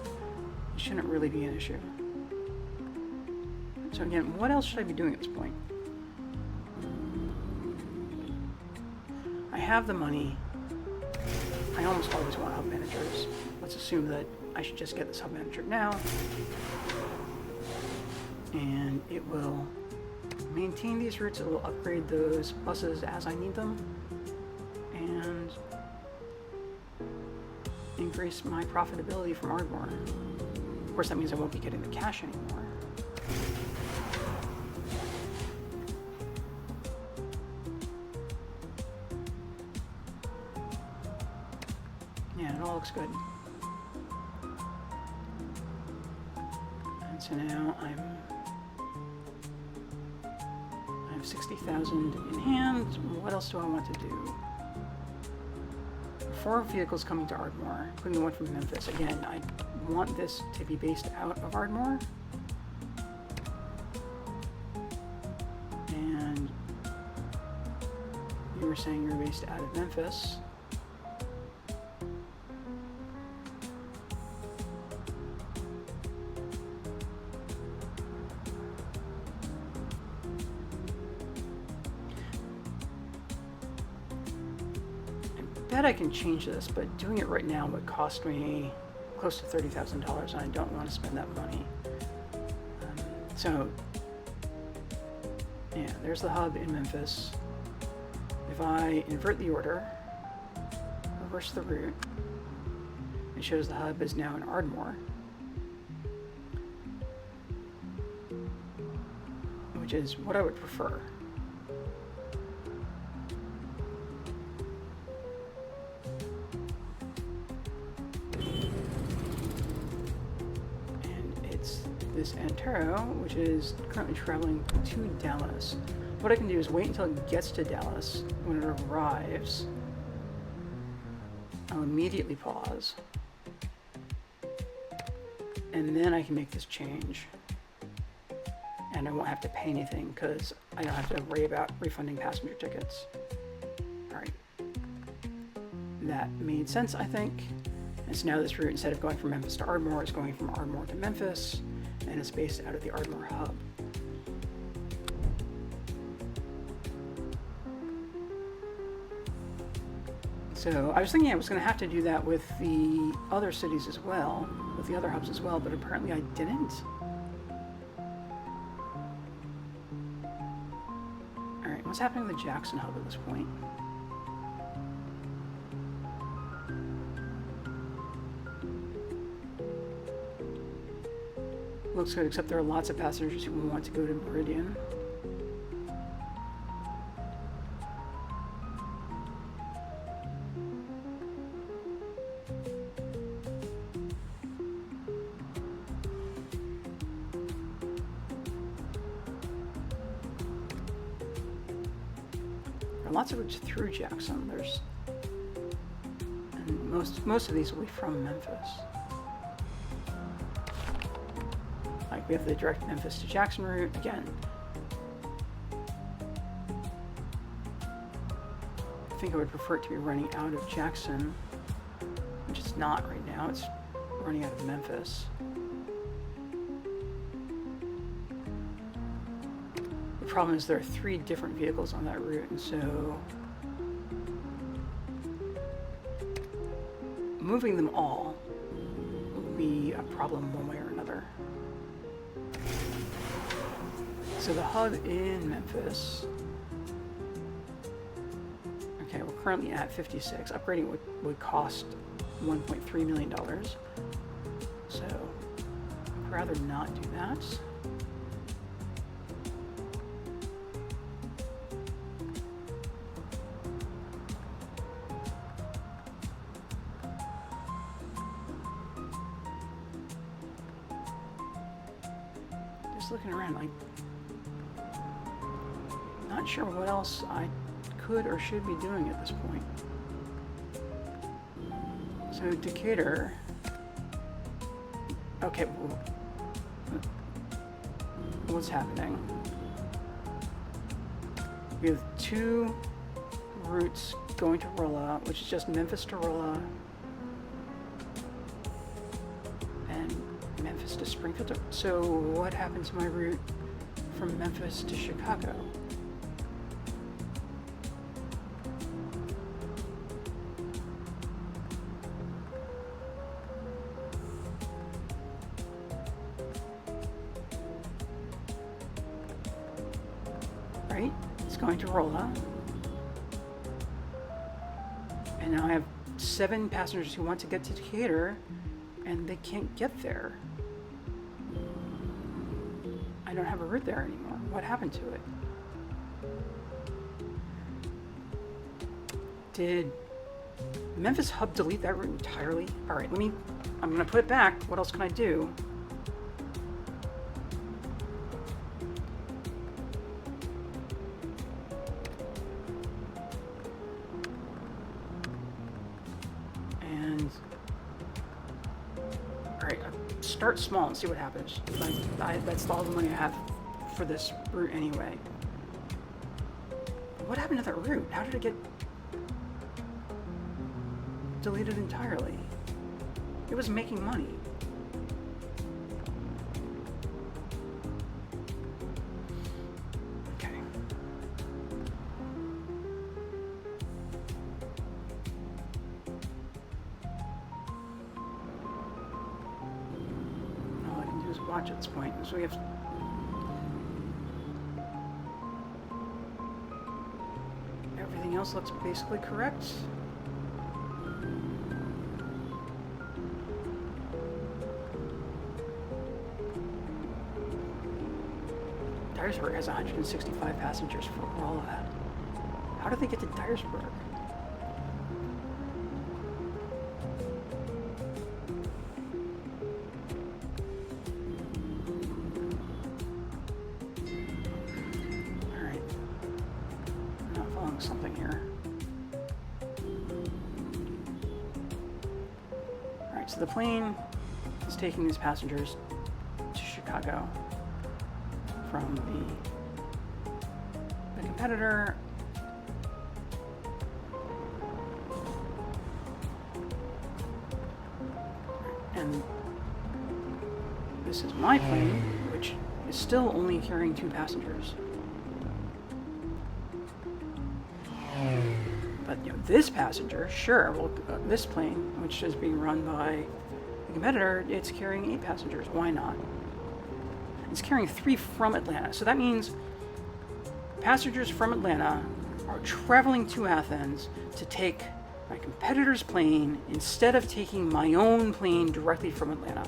It shouldn't really be an issue. So again, what else should I be doing at this point? I have the money. I almost always want hub managers. Let's assume that I should just get this hub manager now. And it will maintain these routes. It will upgrade those buses as I need them. And increase my profitability from Ardmore. Of course, that means I won't be getting the cash anymore. Yeah, it all looks good. And so now I have 60,000 in hand. What else do I want to do? 4 vehicles coming to Ardmore, including the one from Memphis. Again, I want this to be based out of Ardmore. And you were saying you're based out of Memphis. I bet I can change this, but doing it right now would cost me close to $30,000, and I don't want to spend that money. So, yeah, there's the hub in Memphis. If I invert the order, reverse the route, it shows the hub is now in Ardmore, which is what I would prefer. This Antero, which is currently traveling to Dallas. What I can do is wait until it gets to Dallas. When it arrives, I'll immediately pause, and then I can make this change, and I won't have to pay anything because I don't have to worry about refunding passenger tickets. Alright, that made sense, I think. And so now this route, instead of going from Memphis to Ardmore, is going from Ardmore to Memphis, and it's based out of the Ardmore hub. So I was thinking I was going to have to do that with the other cities as well, with the other hubs as well, but apparently I didn't. Alright, what's happening with the Jackson hub at this point? Looks good, except there are lots of passengers who want to go to Meridian. There are lots of routes through Jackson. And most of these will be from Memphis. Like we have the direct Memphis to Jackson route again. I think I would prefer it to be running out of Jackson, which it's not right now. It's running out of Memphis. The problem is there are 3 different vehicles on that route, and so moving them all will be a problem one way or another. So the hub in Memphis, okay, we're currently at 56. Upgrading would cost $1.3 million. So I'd rather not do that. Just looking around, like, not sure what else I could or should be doing at this point. So Decatur. Okay, well, what's happening? We have 2 routes going to Rolla, which is just Memphis to Rolla and Memphis to Springfield. So what happened to my route from Memphis to Chicago? Right? It's going to Rolla. And now I have 7 passengers who want to get to Decatur, and they can't get there. I don't have a route there anymore. What happened to it? Did Memphis Hub delete that route entirely? Alright, I'm gonna put it back. What else can I do? Start small and see what happens. That's all the money I have for this route anyway. What happened to that route? How did it get deleted entirely? It was making money. Okay. watch at this point. So we have... Everything else looks basically correct. Dyersburg has 165 passengers for all of that. How did they get to Dyersburg? Alright. I'm not following something here. Alright, so the plane is taking these passengers to Chicago from the competitor. And this is my plane, which is still only carrying 2 passengers. But you know, this passenger, sure, well, this plane, which is being run by the competitor, it's carrying 8 passengers. Why not? It's carrying 3 from Atlanta. So that means passengers from Atlanta are traveling to Athens to take my competitor's plane instead of taking my own plane directly from Atlanta.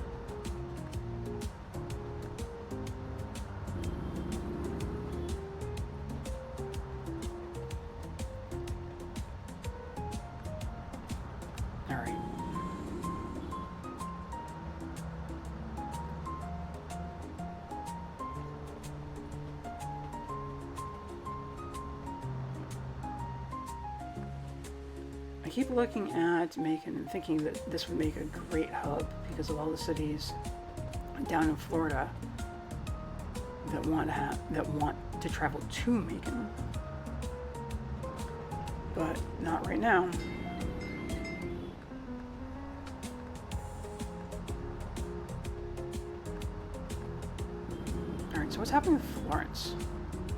All right. I keep looking at Macon and thinking that this would make a great hub because of all the cities down in Florida that want to travel to Macon, but not right now. All right, so what's happening with Florence?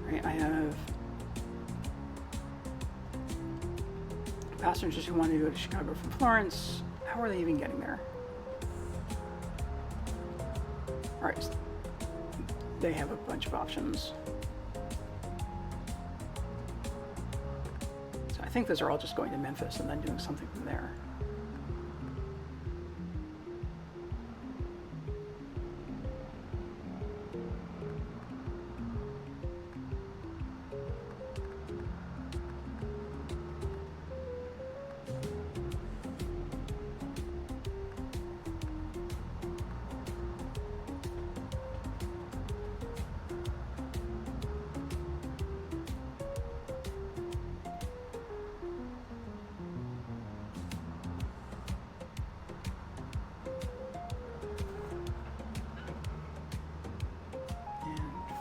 Right, I have passengers who want to go to Chicago from Florence. How are they even getting there? All right, they have a bunch of options. So I think those are all just going to Memphis and then doing something from there.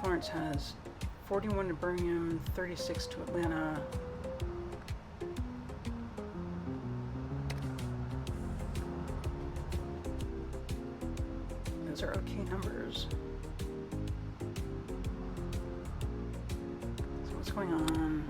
Florence has 41 to Birmingham, 36 to Atlanta. Those are okay numbers. So what's going on?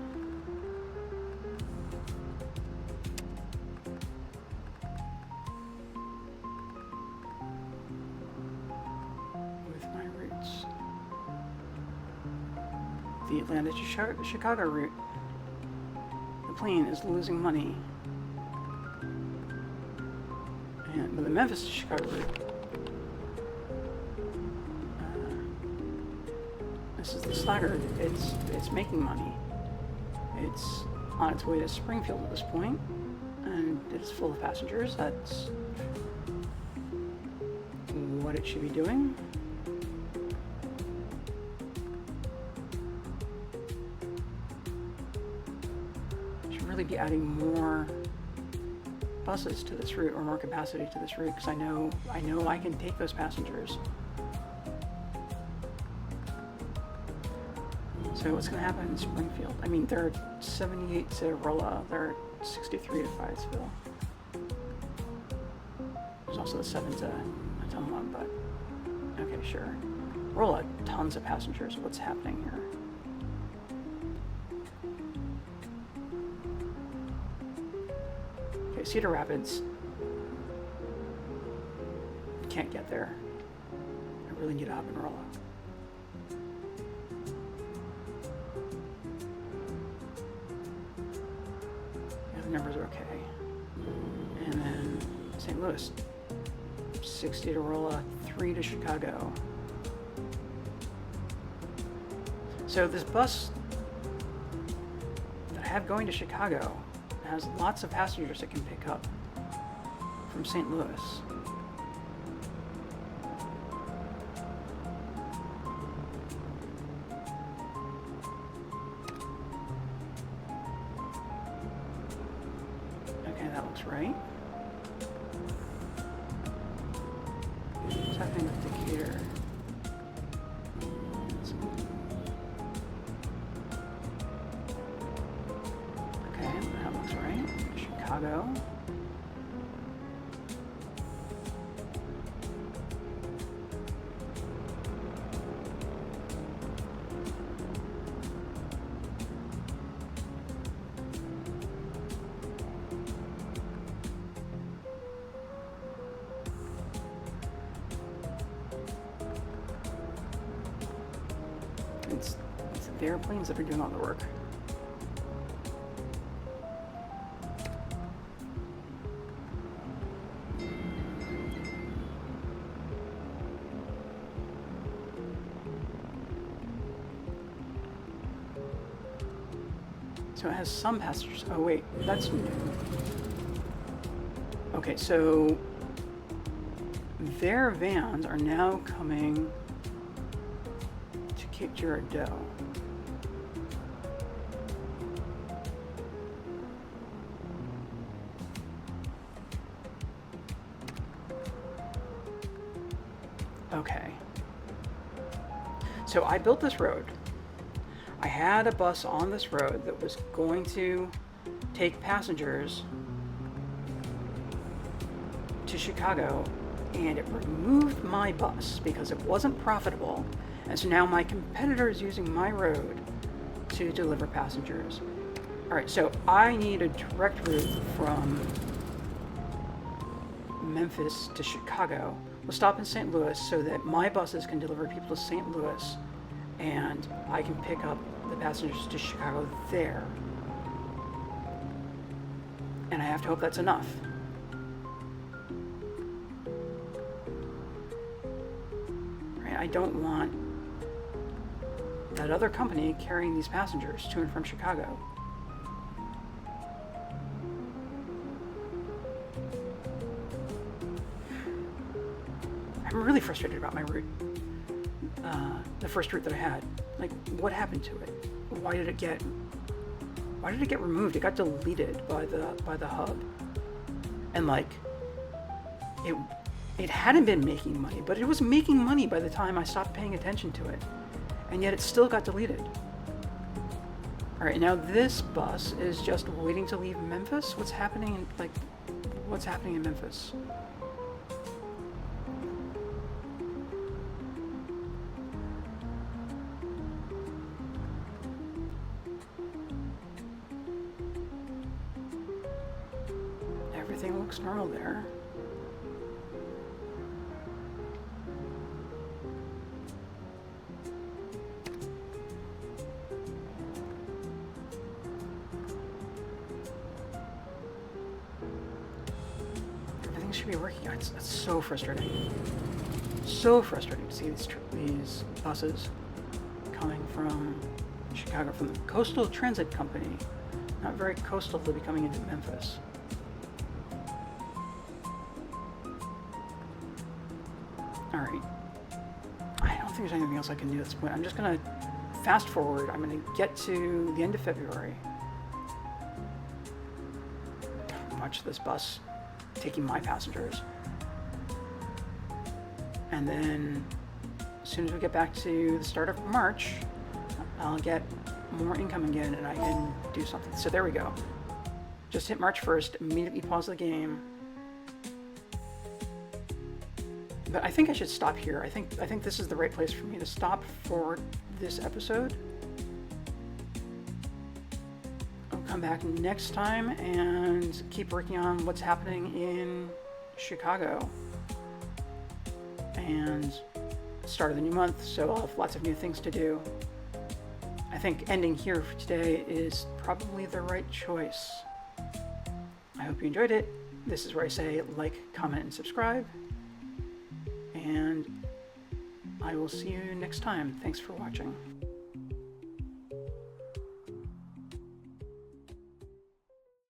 The Atlanta to Chicago route. The plane is losing money. But the Memphis to Chicago route. This is the Slacker. It's making money. It's on its way to Springfield at this point, and it's full of passengers. That's what it should be doing. Be adding more buses to this route or more capacity to this route because I know I can take those passengers. So what's going to happen in Springfield? I mean, there are 78 to Rolla, there are 63 to Fayetteville. There's also the 7 to Ottumwa, but okay, sure. Rolla, tons of passengers. What's happening here? Cedar Rapids can't get there. really need a hub and roll. Yeah, the numbers are okay. And then St. Louis, 60 to Rolla, 3 to Chicago. So this bus that I have going to Chicago has lots of passengers it can pick up from St. Louis. Okay, that looks right. What's happening with Decatur? Okay, that looks right. Chicago. It's the airplanes that are doing all the work. So it has some passengers. Oh wait, that's new. Okay, so their vans are now coming to Cape Girardeau. Okay. So I built this road. I had a bus on this road that was going to take passengers to Chicago, and it removed my bus because it wasn't profitable. And so now my competitor is using my road to deliver passengers. All right, so I need a direct route from Memphis to Chicago. We'll stop in St. Louis so that my buses can deliver people to St. Louis, and I can pick up the passengers to Chicago there. And I have to hope that's enough. Right? I don't want that other company carrying these passengers to and from Chicago. I'm really frustrated about my route. The first route that I had. Like, what happened to it? Why did it get removed? It got deleted by the hub. And like, it hadn't been making money, but it was making money by the time I stopped paying attention to it. And yet it still got deleted. All right, now this bus is just waiting to leave Memphis. What's happening in Memphis? Everything looks normal there. Everything should be working. It's so frustrating. So frustrating to see these buses coming from Chicago, from the Coastal Transit Company. Not very coastal to be coming into Memphis. Alright. I don't think there's anything else I can do at this point. I'm just going to fast forward. I'm going to get to the end of February. Watch this bus taking my passengers. And then as soon as we get back to the start of March, I'll get more income again and I can do something. So there we go. Just hit March 1st, immediately pause the game. But I think I should stop here. I think this is the right place for me to stop for this episode. I'll come back next time and keep working on what's happening in Chicago. And start of the new month, so I'll have lots of new things to do. I think ending here for today is probably the right choice. I hope you enjoyed it. This is where I say like, comment, and subscribe. And I will see you next time. Thanks for watching.